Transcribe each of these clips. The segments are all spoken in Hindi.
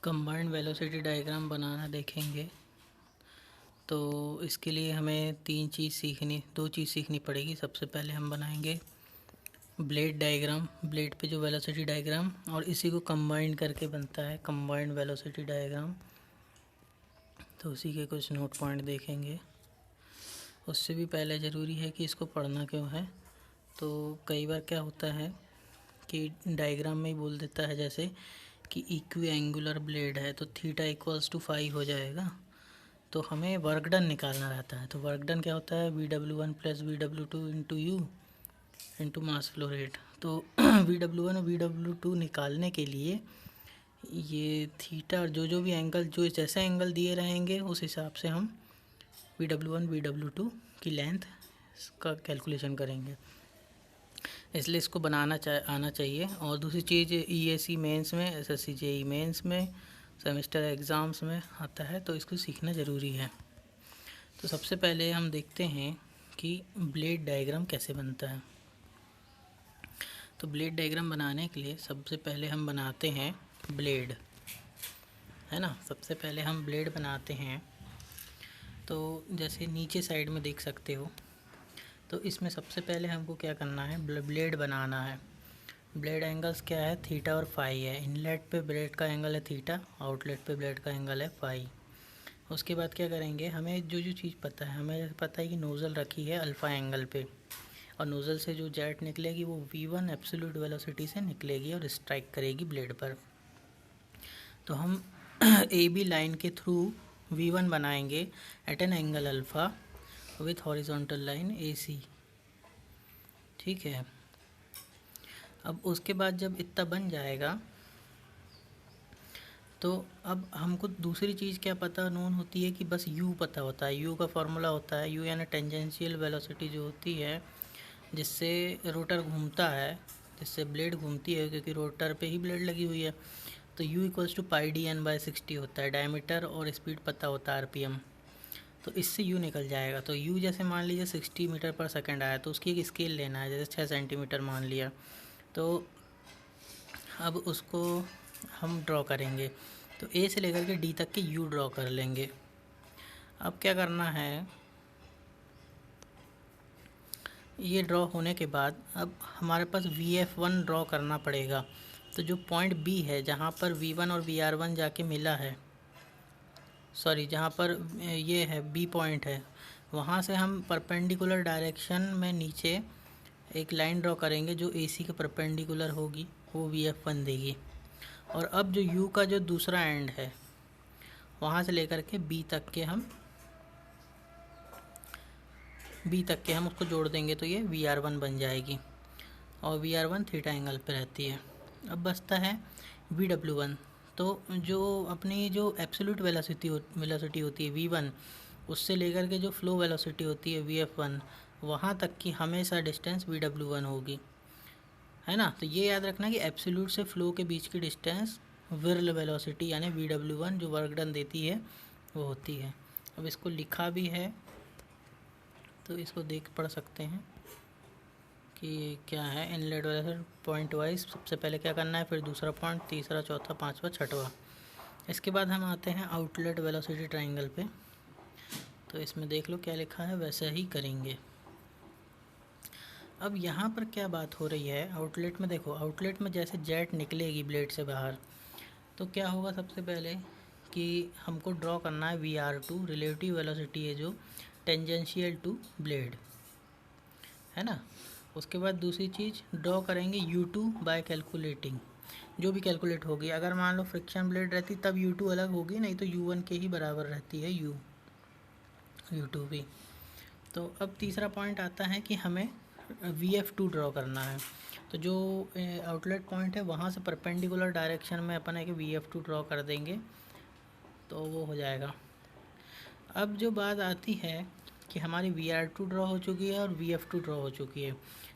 कंबाइंड वेलोसिटी डायग्राम बनाना देखेंगे तो इसके लिए हमें दो चीज़ सीखनी पड़ेगी। सबसे पहले हम बनाएंगे ब्लेड डायग्राम, ब्लेड पे जो वेलोसिटी डायग्राम, और इसी को कंबाइंड करके बनता है कंबाइंड वेलोसिटी डायग्राम। तो उसी के कुछ नोट पॉइंट देखेंगे। उससे भी पहले ज़रूरी है कि इसको पढ़ना क्यों है। तो कई बार क्या होता है कि डायग्राम में ही बोल देता है जैसे कि इक्वी एंगुलर ब्लेड है तो थीटा इक्वल्स टू 5 हो जाएगा। तो हमें वर्क डन निकालना रहता है। तो वर्क डन क्या होता है, VW1 plus VW2 into you into mass flow rate. तो VW1 और VW2 निकालने के लिए ये थीटा और जो भी एंगल, जो जैसे एंगल दिए रहेंगे उस हिसाब से हम VW1 VW2 की लेंथ का कैलकुलेशन करेंगे। इसलिए इसको बनाना आना चाहिए। और दूसरी चीज़, EAC मेंस में, SSC JEE मेंस में, सेमेस्टर एग्ज़ाम्स में आता है, तो इसको सीखना ज़रूरी है। तो सबसे पहले हम देखते हैं कि ब्लेड डायग्राम कैसे बनता है। तो ब्लेड डायग्राम बनाने के लिए सबसे पहले हम बनाते हैं ब्लेड, है ना। सबसे पहले हम ब्लेड बनाते हैं। तो जैसे नीचे साइड में देख सकते हो, तो इसमें सबसे पहले हमको क्या करना है, ब्लेड बनाना है। ब्लेड एंगल्स क्या है, थीटा और फाई है। इनलेट पे ब्लेड का एंगल है थीटा, आउटलेट पे ब्लेड का एंगल है फाई। उसके बाद क्या करेंगे, हमें जो चीज़ पता है, हमें पता है कि नोज़ल रखी है अल्फ़ा एंगल पे, और नोज़ल से जो जेट निकलेगी वो V1 एब्सोल्यूट वेलोसिटी से निकलेगी और स्ट्राइक करेगी ब्लेड पर। तो हम AB लाइन के थ्रू V1 बनाएंगे at an angle alpha with horizontal line AC। ठीक है। अब उसके बाद जब इतना बन जाएगा तो अब हमको दूसरी चीज़ क्या पता नोन होती है कि बस U पता होता है। U का फॉर्मूला होता है, U यानी टेंजेंशियल वेलोसिटी जो होती है जिससे रोटर घूमता है, जिससे ब्लेड घूमती है, क्योंकि रोटर पे ही ब्लेड लगी हुई है। तो U इक्वल्स टू πdn/60 होता है। डायमीटर और स्पीड पता होता है RPM। तो इससे U निकल जाएगा। तो U जैसे मान लीजिए 60 मीटर पर सेकंड आया तो उसकी एक स्केल लेना है, जैसे 6 सेंटीमीटर मान लिया। तो अब उसको हम ड्रॉ करेंगे। तो A से लेकर के D तक के U ड्रॉ कर लेंगे। अब क्या करना है, ये ड्रॉ होने के बाद अब हमारे पास VF1 ड्रॉ करना पड़ेगा। तो जो पॉइंट B है जहाँ पर V1 और VR1 जाके मिला है, सॉरी जहाँ पर ये है B पॉइंट है, वहाँ से हम परपेंडिकुलर डायरेक्शन में नीचे एक लाइन ड्रॉ करेंगे जो AC के परपेंडिकुलर होगी, वो VF1 देगी। और अब जो U का जो दूसरा एंड है वहाँ से लेकर के B तक के हम उसको जोड़ देंगे तो ये VR1 बन जाएगी, और VR1 थीटा एंगल पे रहती है। अब बचता है VW1। तो जो अपनी जो एब्सोल्यूट वेलोसिटी होती है V1, उससे लेकर के जो फ्लो वेलोसिटी होती है VF1, वहाँ तक की हमेशा डिस्टेंस VW1 होगी, है ना। तो ये याद रखना कि एब्सोल्यूट से फ्लो के बीच की डिस्टेंस विर्ल वेलोसिटी यानी VW1 जो वर्क डन देती है वो होती है। अब इसको लिखा भी है तो इसको पढ़ सकते हैं कि क्या है। इनलेट वेलोसिटी पॉइंट वाइज सबसे पहले क्या करना है, फिर दूसरा पॉइंट, तीसरा, चौथा, पांचवा, छठवा। इसके बाद हम आते हैं आउटलेट वेलोसिटी ट्रायंगल पे। तो इसमें देख लो क्या लिखा है, वैसा ही करेंगे। अब यहाँ पर क्या बात हो रही है, आउटलेट में देखो, आउटलेट में जैसे जेट निकलेगी ब्लेड से बाहर तो क्या होगा, सबसे पहले कि हमको ड्रॉ करना है VR2, रिलेटिव वेलोसिटी है जो टेंजेंशियल टू ब्लेड, है ना। उसके बाद दूसरी चीज़ ड्रॉ करेंगे U2 बाय कैलकुलेटिंग, जो भी कैलकुलेट होगी। अगर मान लो फ्रिक्शन ब्लेड रहती तब U2 अलग होगी, नहीं तो U1 के ही बराबर रहती है U2 भी। तो अब तीसरा पॉइंट आता है कि हमें VF2 ड्रॉ करना है। तो जो आउटलेट पॉइंट है वहाँ से परपेंडिकुलर डायरेक्शन में अपन है कि VF2 ड्रॉ कर देंगे तो वो हो जाएगा। अब जो बात आती है कि हमारी VR2 ड्रॉ हो चुकी है और VF2 ड्रॉ हो चुकी है,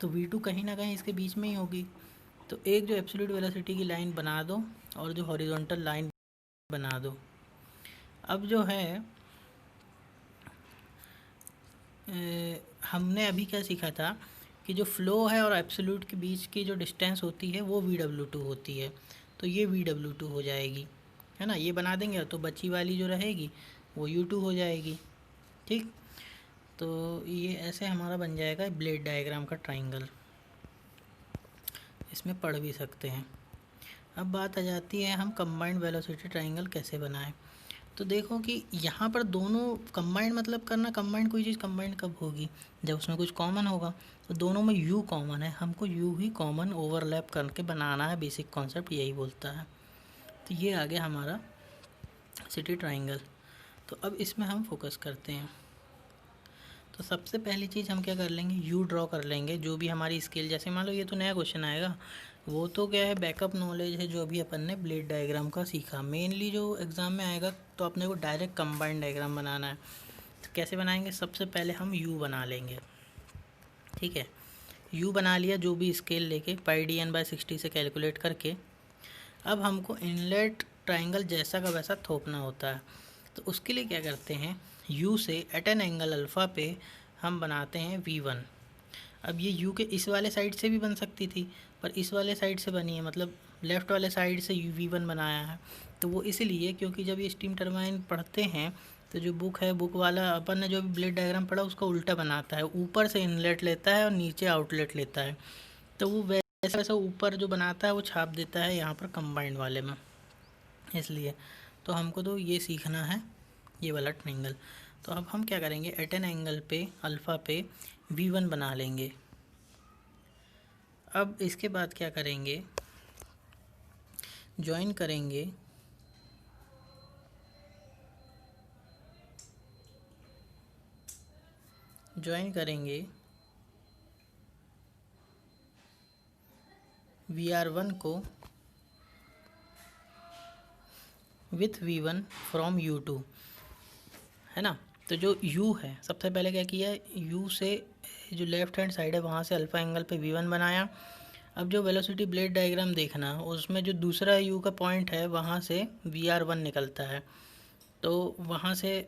तो V2 कहीं ना कहीं इसके बीच में ही होगी। तो एक जो एब्सोल्यूट वेलोसिटी की लाइन बना दो और जो हॉरिजॉन्टल लाइन बना दो। अब जो है हमने अभी क्या सीखा था कि जो फ़्लो है और एब्सोल्यूट के बीच की जो डिस्टेंस होती है वो VW2 होती है। तो ये VW2 हो जाएगी, है ना, ये बना देंगे तो बची वाली जो रहेगी वो U2 हो जाएगी। ठीक, तो ये ऐसे हमारा बन जाएगा ब्लेड डायग्राम का ट्राइंगल, इसमें पढ़ भी सकते हैं। अब बात आ जाती है हम कंबाइंड वेलोसिटी ट्राइंगल कैसे बनाएं। तो देखो कि यहाँ पर दोनों कंबाइंड मतलब करना, कंबाइंड कोई चीज़ कंबाइंड कब होगी, जब उसमें कुछ कॉमन होगा। तो दोनों में U कॉमन है, हमको U ही कॉमन ओवरलैप करके बनाना है, बेसिक कॉन्सेप्ट यही बोलता है। तो ये आ गया हमारा सिटी ट्राइंगल। तो अब इसमें हम फोकस करते हैं। तो सबसे पहली चीज़ हम क्या कर लेंगे, यू ड्रॉ कर लेंगे, जो भी हमारी स्केल, जैसे मान लो ये तो नया क्वेश्चन आएगा, वो तो क्या है बैकअप नॉलेज है जो अभी अपन ने ब्लेड डायग्राम का सीखा। मेनली जो एग्ज़ाम में आएगा तो अपने को डायरेक्ट कंबाइंड डायग्राम बनाना है। तो कैसे बनाएंगे, सबसे पहले हम यू बना लेंगे। ठीक है, यू बना लिया, जो भी स्केल लेके πdn/60 से कैलकुलेट करके। अब हमको इनलेट ट्राइंगल जैसा का वैसा थोपना होता है। तो उसके लिए क्या करते हैं, U से एट एन एंगल अल्फ़ा पे हम बनाते हैं V1। अब ये U के इस वाले साइड से भी बन सकती थी, पर इस वाले साइड से बनी है, मतलब लेफ़्ट वाले साइड से V1 बनाया है। तो वो इसलिए क्योंकि जब ये स्टीम टरबाइन पढ़ते हैं तो जो बुक है, बुक वाला अपन ने जो भी ब्लेड डायग्राम पढ़ा उसका उल्टा बनाता है, ऊपर से इनलेट लेता है और नीचे आउटलेट लेता है। तो वो वैसा वैसा ऊपर जो बनाता है वो छाप देता है यहाँ पर कंबाइंड वाले में, इसलिए। तो हमको तो ये सीखना है, ये वाला ट्रायंगल। तो अब हम क्या करेंगे, एट एन एंगल पे अल्फ़ा पे V1 बना लेंगे। अब इसके बाद क्या करेंगे, ज्वाइन करेंगे VR1 को विथ V1 फ्रॉम U2, है ना। तो जो U है, सबसे पहले क्या किया, U से जो लेफ़्ट हैंड साइड है वहाँ से अल्फ़ा एंगल पे V1 बनाया। अब जो वेलोसिटी ब्लेड डायग्राम देखना, उसमें जो दूसरा U का पॉइंट है वहाँ से VR1 निकलता है। तो वहाँ से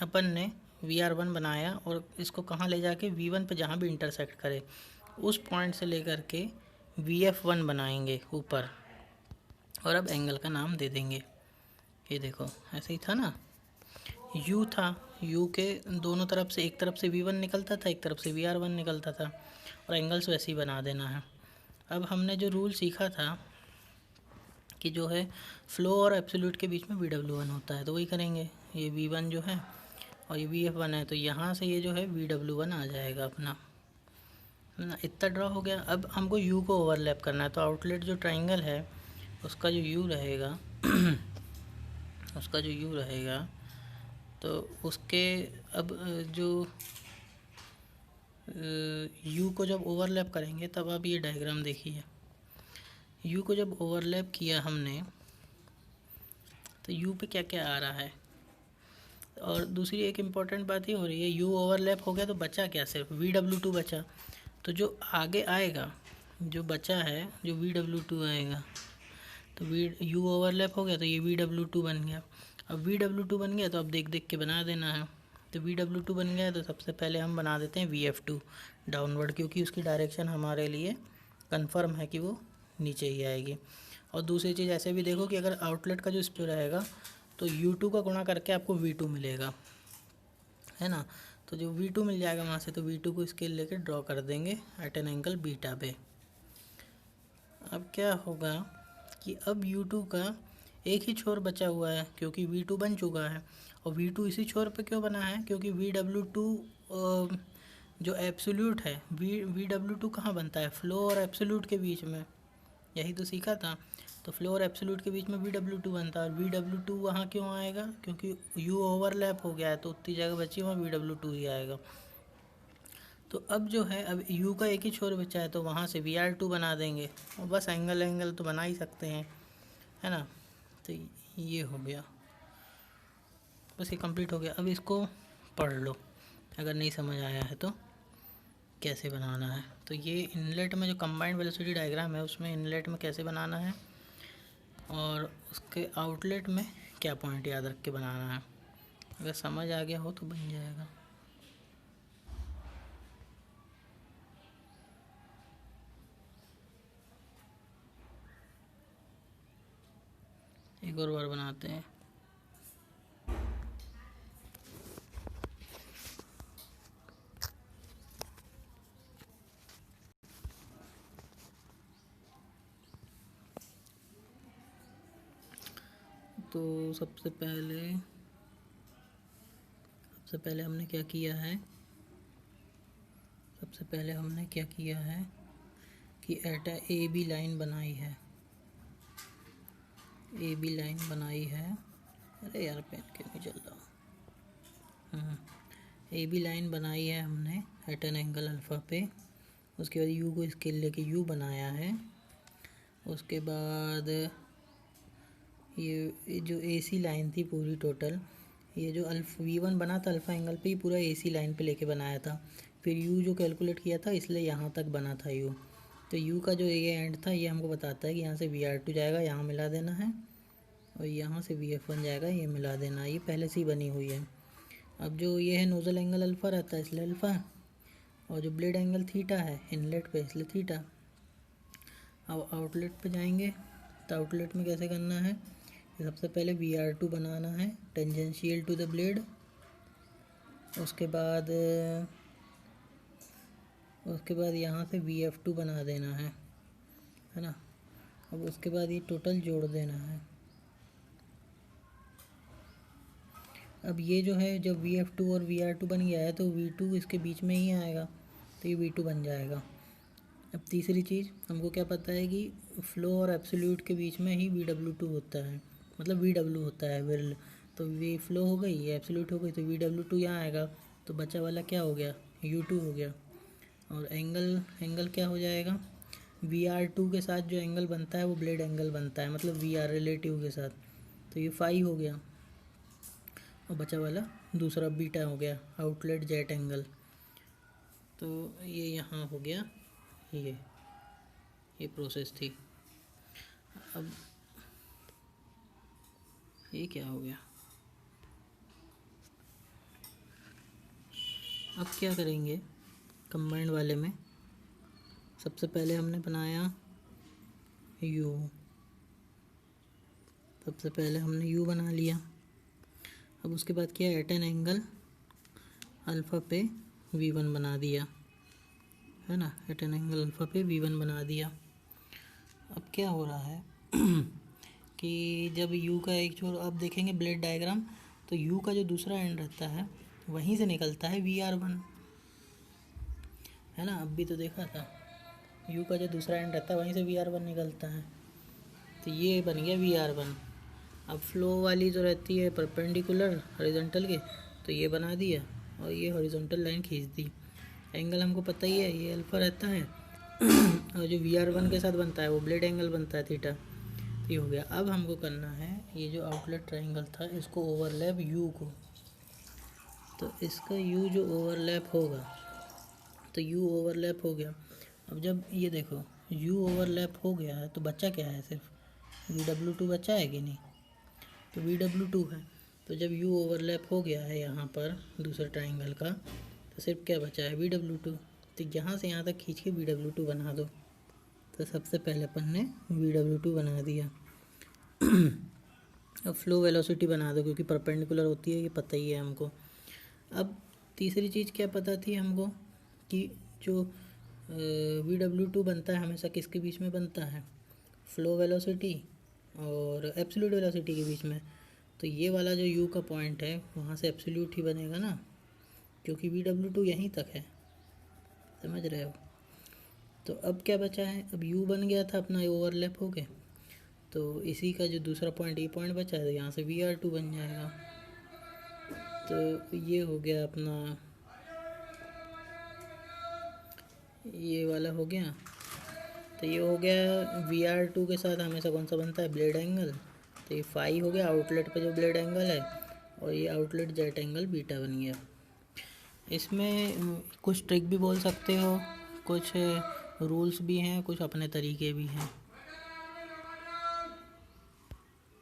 अपन ने VR1 बनाया और इसको कहाँ ले जाके V1 पे जहाँ भी इंटरसेक्ट करे उस पॉइंट से लेकर के VF1 बनाएंगे ऊपर, और अब एंगल का नाम दे देंगे। ये देखो ऐसे ही था ना, U था, U के दोनों तरफ से, एक तरफ से V1 निकलता था, एक तरफ से VR1 निकलता था, और एंगल्स वैसे ही बना देना है। अब हमने जो रूल सीखा था कि जो है फ्लो और एब्सोल्यूट के बीच में VW1 होता है, तो वही करेंगे। ये V1 जो है और ये VF1 है, तो यहाँ से ये जो है VW1 आ जाएगा अपना, है ना। इतना ड्रॉ हो गया। अब हमको U को ओवरलैप करना है, तो आउटलेट जो ट्राइंगल है उसका जो U रहेगा उसका जो U रहेगा, तो उसके अब जो U को जब ओवरलैप करेंगे तब आप ये डायग्राम देखिए। U को जब ओवरलैप किया हमने तो U पे क्या क्या आ रहा है। और दूसरी एक इम्पॉर्टेंट बात ये हो रही है, U ओवरलैप हो गया तो बचा क्या, सिर्फ VW2 बचा। तो जो आगे आएगा, जो बचा है, जो VW2 आएगा, तो U ओवरलैप हो गया तो ये VW2 बन गया। अब VW2 बन गया तो अब देख देख के बना देना है। तो VW2 बन गया तो सबसे पहले हम बना देते हैं VF2 डाउनवर्ड, क्योंकि उसकी डायरेक्शन हमारे लिए कंफर्म है कि वो नीचे ही आएगी। और दूसरी चीज़ ऐसे भी देखो कि अगर आउटलेट का जो स्पीड रहेगा तो U2 का गुणा करके आपको V2 मिलेगा, है ना। तो जो V2 मिल जाएगा वहाँ से, तो V2 को स्केल लेके ड्रॉ कर देंगे एट एन एंगल बीटा पे। अब क्या होगा कि अब U2 का एक ही छोर बचा हुआ है क्योंकि V2 बन चुका है, और V2 इसी छोर पे क्यों बना है, क्योंकि VW2 जो एब्सोल्यूट है, VW2 कहाँ बनता है, फ्लो और एब्सोल्यूट के बीच में, यही तो सीखा था। तो फ्लो और एब्सोल्यूट के बीच में VW2 बनता है, और VW2 वहाँ क्यों आएगा, क्योंकि U ओवरलैप हो गया है, तो उतनी जगह बची वहाँ VW2 ही आएगा। तो अब जो है, अब U का एक ही छोर बचा है तो वहाँ से VR2 बना देंगे, और बस एंगल तो बना ही सकते हैं, है ना। तो ये हो गया, बस ये कंप्लीट हो गया। अब इसको पढ़ लो अगर नहीं समझ आया है तो कैसे बनाना है। तो ये इनलेट में जो कंबाइंड वेलोसिटी डायग्राम है उसमें इनलेट में कैसे बनाना है, और उसके आउटलेट में क्या पॉइंट याद रख के बनाना है। अगर समझ आ गया हो तो बन जाएगा। एक और बार बनाते हैं। तो सबसे पहले हमने क्या किया है, कि एटा ए बी लाइन बनाई है। अरे यार पेन क्यों नहीं चल रहा। ए बी लाइन बनाई है हमने एट एन एंगल अल्फ़ा पे। उसके बाद यू को स्केल लेके यू बनाया है। उसके बाद ये जो ए सी लाइन थी पूरी टोटल, ये जो V1 बना था अल्फ़ा एंगल पे, ये पूरा ए सी लाइन पे लेके बनाया था। फिर यू जो कैलकुलेट किया था इसलिए यहाँ तक बना था यू। तो यू का जो ये एंड था ये हमको बताता है कि यहाँ से VR2 जाएगा, यहाँ मिला देना है, और यहाँ से VF1 जाएगा, ये मिला देना है। ये पहले से ही बनी हुई है। अब जो ये है नोज़ल एंगल अल्फ़ा रहता है इसलिए अल्फ़ा, और जो ब्लेड एंगल थीटा है इनलेट पे इसलिए थीटा। अब आउटलेट पे जाएंगे तो आउटलेट में कैसे करना है, सबसे पहले VR2 बनाना है टेंजेंशियल टू द ब्लेड। उसके बाद यहाँ से VF2 बना देना है ना। अब उसके बाद ये टोटल जोड़ देना है। अब ये जो है जब VF2 और VR2 बन गया है तो V2 इसके बीच में ही आएगा, तो ये V2 बन जाएगा। अब तीसरी चीज़ हमको क्या पता है कि फ्लो और एब्सोल्यूट के बीच में ही VW2 होता है, मतलब VW होता है विरल। तो वी फ्लो हो गई, ये एब्सोल्यूट हो गई, तो VW2 यहाँ आएगा, तो बचा वाला क्या हो गया, U2 हो गया। और एंगल क्या हो जाएगा, VR2 के साथ जो एंगल बनता है वो ब्लेड एंगल बनता है, मतलब VR रिलेटिव के साथ, तो ये फाई हो गया। और बचा वाला दूसरा बीटा हो गया, आउटलेट जेट एंगल। तो ये यहाँ हो गया, ये प्रोसेस थी। अब ये क्या हो गया, अब क्या करेंगे कंबाइंड वाले में। सबसे पहले हमने बनाया U, बना लिया। अब उसके बाद क्या, एट एन एंगल अल्फ़ा पे V1 बना दिया, है ना, एट एन एंगल अल्फ़ा पे V1 बना दिया। अब क्या हो रहा है कि जब U का एक छोर, अब देखेंगे ब्लेड डायग्राम, तो U का जो दूसरा एंड रहता है वहीं से निकलता है VR1, है ना। अब भी तो देखा था, U का जो दूसरा एंड रहता है वहीं से VR1 निकलता है, तो ये बन गया VR1। अब फ्लो वाली जो रहती है परपेंडिकुलर हॉरिजॉन्टल के, तो ये बना दिया और ये हॉरिजॉन्टल लाइन खींच दी। एंगल हमको पता ही है, ये अल्फ़ा रहता है और जो VR1 के साथ बनता है वो ब्लेड एंगल बनता है थीटा। ये हो गया। अब हमको करना है ये जो आउटलेट ट्रायंगल था इसको ओवरलैप U को, तो इसका U जो ओवरलैप होगा, तो U ओवरलैप हो गया। अब जब ये देखो U ओवरलैप हो गया है तो बच्चा क्या है, सिर्फ VW2 बचा है कि नहीं, तो VW2 है। तो जब U ओवरलैप हो गया है यहाँ पर दूसरे ट्रायंगल का, तो सिर्फ क्या बचा है, VW2। तो यहाँ से यहाँ तक खींच के VW2 बना दो। तो सबसे पहले अपन ने VW2 बना दिया। अब फ्लो वेलोसिटी बना दो, क्योंकि परपेंडिकुलर होती है, ये पता ही है हमको। अब तीसरी चीज़ क्या पता थी हमको, कि जो VW2 बनता है हमेशा किसके बीच में बनता है, फ्लो वेलोसिटी और एब्सोल्यूट वेलोसिटी के बीच में। तो ये वाला जो U का पॉइंट है वहाँ से एब्सोल्यूट ही बनेगा ना, क्योंकि VW2 यहीं तक है, समझ रहे हो। तो अब क्या बचा है, अब U बन गया था अपना, ओवरलैप हो गए, तो इसी का जो दूसरा पॉइंट ये पॉइंट बचा है, तो यहाँ से VR2 बन जाएगा। तो ये हो गया अपना, ये वाला हो गया। तो ये हो गया VR2 के साथ हमेशा कौन सा बनता है, ब्लेड एंगल। तो ये फाई हो गया आउटलेट पे जो ब्लेड एंगल है, और ये आउटलेट जेट एंगल बीटा बन गया। इसमें कुछ ट्रिक भी बोल सकते हो, कुछ रूल्स भी हैं, कुछ अपने तरीके भी हैं।